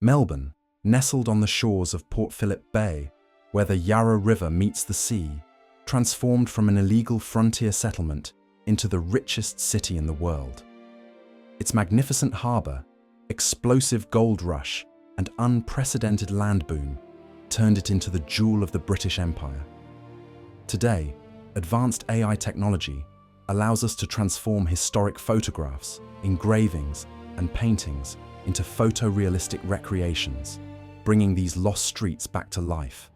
Melbourne, nestled on the shores of Port Phillip Bay, where the Yarra River meets the sea, transformed from an illegal frontier settlement into the richest city in the world. Its magnificent harbour, explosive gold rush, and unprecedented land boom turned it into the jewel of the British Empire. Today, advanced AI technology allows us to transform historic photographs, engravings, and paintings into photorealistic recreations, bringing these lost streets back to life.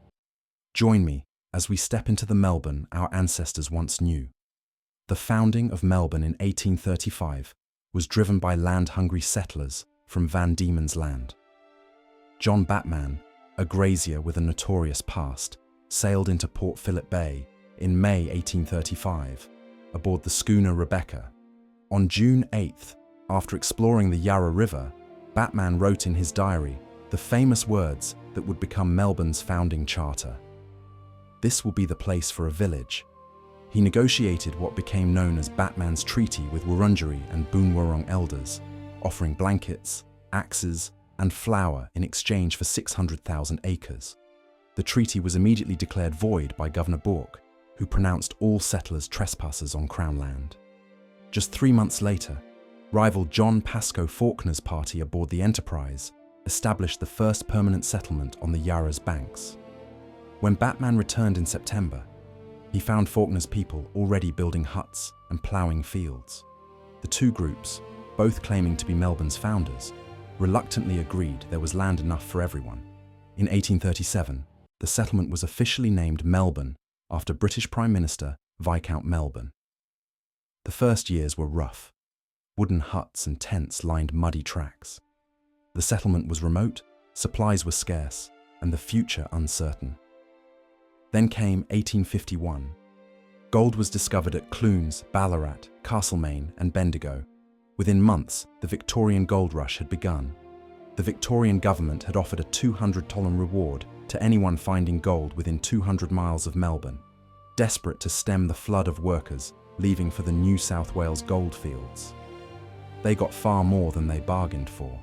Join me as we step into the Melbourne our ancestors once knew. The founding of Melbourne in 1835 was driven by land-hungry settlers from Van Diemen's Land. John Batman, a grazier with a notorious past, sailed into Port Phillip Bay in May 1835 aboard the schooner Rebecca. On June 8th, after exploring the Yarra River, Batman wrote in his diary the famous words that would become Melbourne's founding charter. "This will be the place for a village." He negotiated what became known as Batman's Treaty with Wurundjeri and Boonwurrung elders, offering blankets, axes, and flour in exchange for 600,000 acres. The treaty was immediately declared void by Governor Bourke, who pronounced all settlers trespassers on Crown land. Just 3 months later, rival John Pascoe Fawkner's party aboard the Enterprise established the first permanent settlement on the Yarra's banks. When Batman returned in September, he found Fawkner's people already building huts and ploughing fields. The two groups, both claiming to be Melbourne's founders, reluctantly agreed there was land enough for everyone. In 1837, the settlement was officially named Melbourne after British Prime Minister Viscount Melbourne. The first years were rough. Wooden huts and tents lined muddy tracks. The settlement was remote, supplies were scarce, and the future uncertain. Then came 1851. Gold was discovered at Clunes, Ballarat, Castlemaine, and Bendigo. Within months, the Victorian gold rush had begun. The Victorian government had offered a $200 reward to anyone finding gold within 200 miles of Melbourne, desperate to stem the flood of workers leaving for the New South Wales goldfields. They got far more than they bargained for.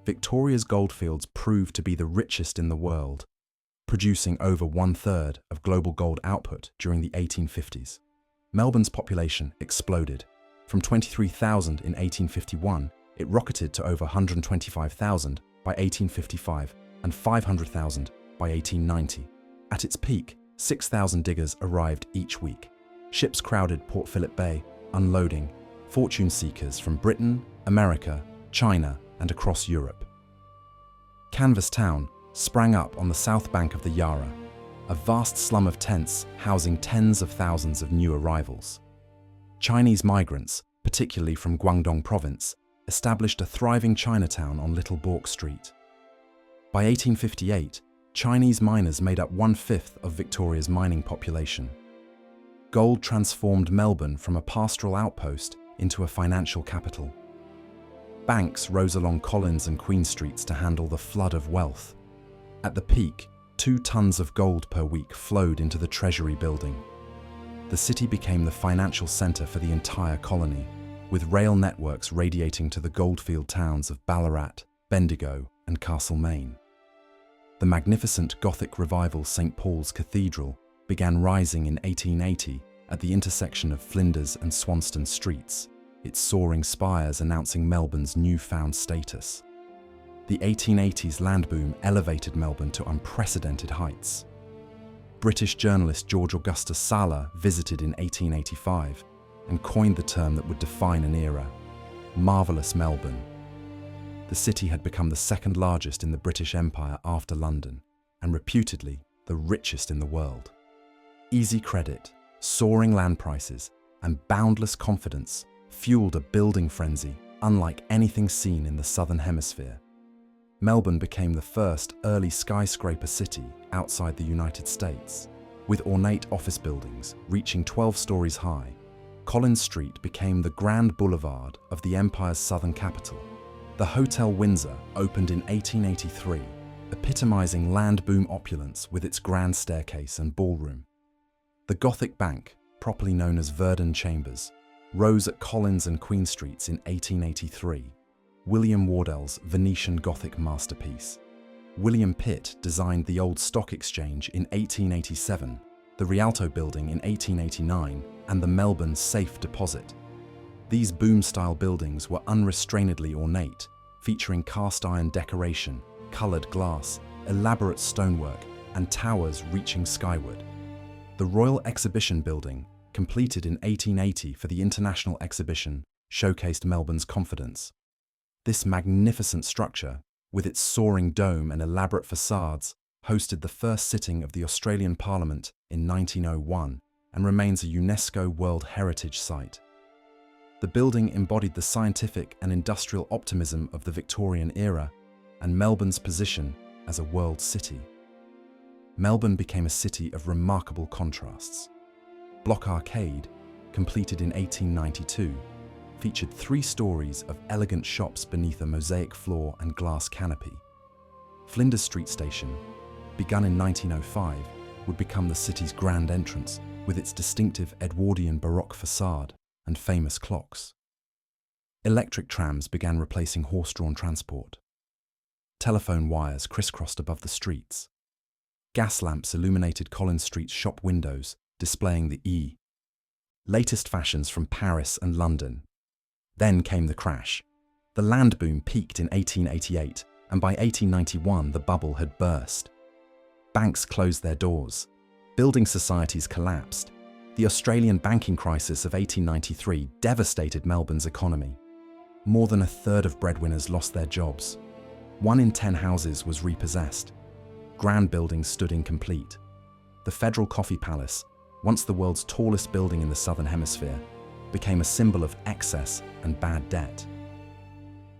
Victoria's goldfields proved to be the richest in the world, producing over 1/3 of global gold output during the 1850s. Melbourne's population exploded. From 23,000 in 1851, it rocketed to over 125,000 by 1855 and 500,000 by 1890. At its peak, 6,000 diggers arrived each week. Ships crowded Port Phillip Bay, unloading fortune seekers from Britain, America, China, and across Europe. Canvas Town sprang up on the south bank of the Yarra, a vast slum of tents housing tens of thousands of new arrivals. Chinese migrants, particularly from Guangdong province, established a thriving Chinatown on Little Bourke Street. By 1858, Chinese miners made up 1/5 of Victoria's mining population. Gold transformed Melbourne from a pastoral outpost into a financial capital. Banks rose along Collins and Queen Streets to handle the flood of wealth. At the peak, 2 tons of gold per week flowed into the Treasury building. The city became the financial centre for the entire colony, with rail networks radiating to the goldfield towns of Ballarat, Bendigo, and Castlemaine. The magnificent Gothic revival St. Paul's Cathedral began rising in 1880 at the intersection of Flinders and Swanston streets, its soaring spires announcing Melbourne's newfound status. The 1880s land boom elevated Melbourne to unprecedented heights. British journalist George Augustus Sala visited in 1885 and coined the term that would define an era: Marvellous Melbourne. The city had become the second largest in the British Empire after London, and reputedly the richest in the world. Easy credit, soaring land prices, and boundless confidence fueled a building frenzy unlike anything seen in the Southern Hemisphere. Melbourne became the first early skyscraper city outside the United States. With ornate office buildings reaching 12 stories high, Collins Street became the grand boulevard of the empire's southern capital. The Hotel Windsor opened in 1883, epitomizing land boom opulence with its grand staircase and ballroom. The Gothic Bank, properly known as Verdon Chambers, rose at Collins and Queen Streets in 1883. William Wardell's Venetian Gothic masterpiece. William Pitt designed the Old Stock Exchange in 1887, the Rialto Building in 1889, and the Melbourne Safe Deposit. These boom-style buildings were unrestrainedly ornate, featuring cast-iron decoration, coloured glass, elaborate stonework, and towers reaching skyward. The Royal Exhibition Building, completed in 1880 for the International Exhibition, showcased Melbourne's confidence. This magnificent structure, with its soaring dome and elaborate facades, hosted the first sitting of the Australian Parliament in 1901 and remains a UNESCO World Heritage Site. The building embodied the scientific and industrial optimism of the Victorian era and Melbourne's position as a world city. Melbourne became a city of remarkable contrasts. Block Arcade, completed in 1892, featured 3 stories of elegant shops beneath a mosaic floor and glass canopy. Flinders Street Station, begun in 1905, would become the city's grand entrance with its distinctive Edwardian Baroque facade and famous clocks. Electric trams began replacing horse-drawn transport. Telephone wires crisscrossed above the streets. Gas lamps illuminated Collins Street's shop windows, displaying the E. Latest fashions from Paris and London. Then came the crash. The land boom peaked in 1888, and by 1891 the bubble had burst. Banks closed their doors. Building societies collapsed. The Australian banking crisis of 1893 devastated Melbourne's economy. More than a third of breadwinners lost their jobs. 1 in 10 houses was repossessed. Grand buildings stood incomplete. The Federal Coffee Palace, once the world's tallest building in the Southern Hemisphere, became a symbol of excess and bad debt.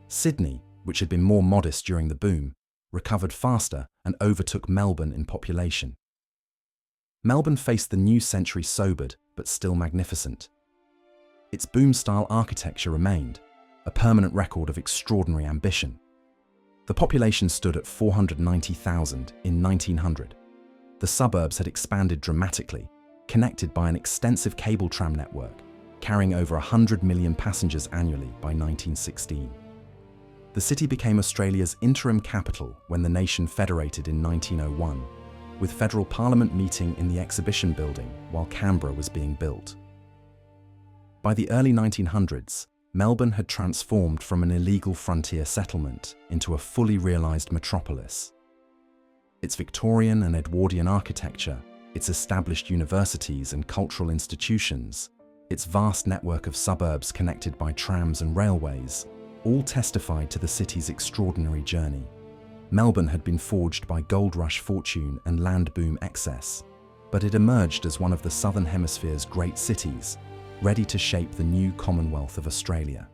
Sydney, which had been more modest during the boom, recovered faster and overtook Melbourne in population. Melbourne faced the new century sobered but still magnificent. Its boom-style architecture remained, a permanent record of extraordinary ambition. The population stood at 490,000 in 1900. The suburbs had expanded dramatically, connected by an extensive cable tram network, carrying over 100 million passengers annually by 1916. The city became Australia's interim capital when the nation federated in 1901, with federal parliament meeting in the exhibition building while Canberra was being built. By the early 1900s, Melbourne had transformed from an illegal frontier settlement into a fully realised metropolis. Its Victorian and Edwardian architecture, its established universities and cultural institutions, its vast network of suburbs connected by trams and railways, all testified to the city's extraordinary journey. Melbourne had been forged by gold rush fortune and land boom excess, but it emerged as one of the Southern Hemisphere's great cities, ready to shape the new Commonwealth of Australia.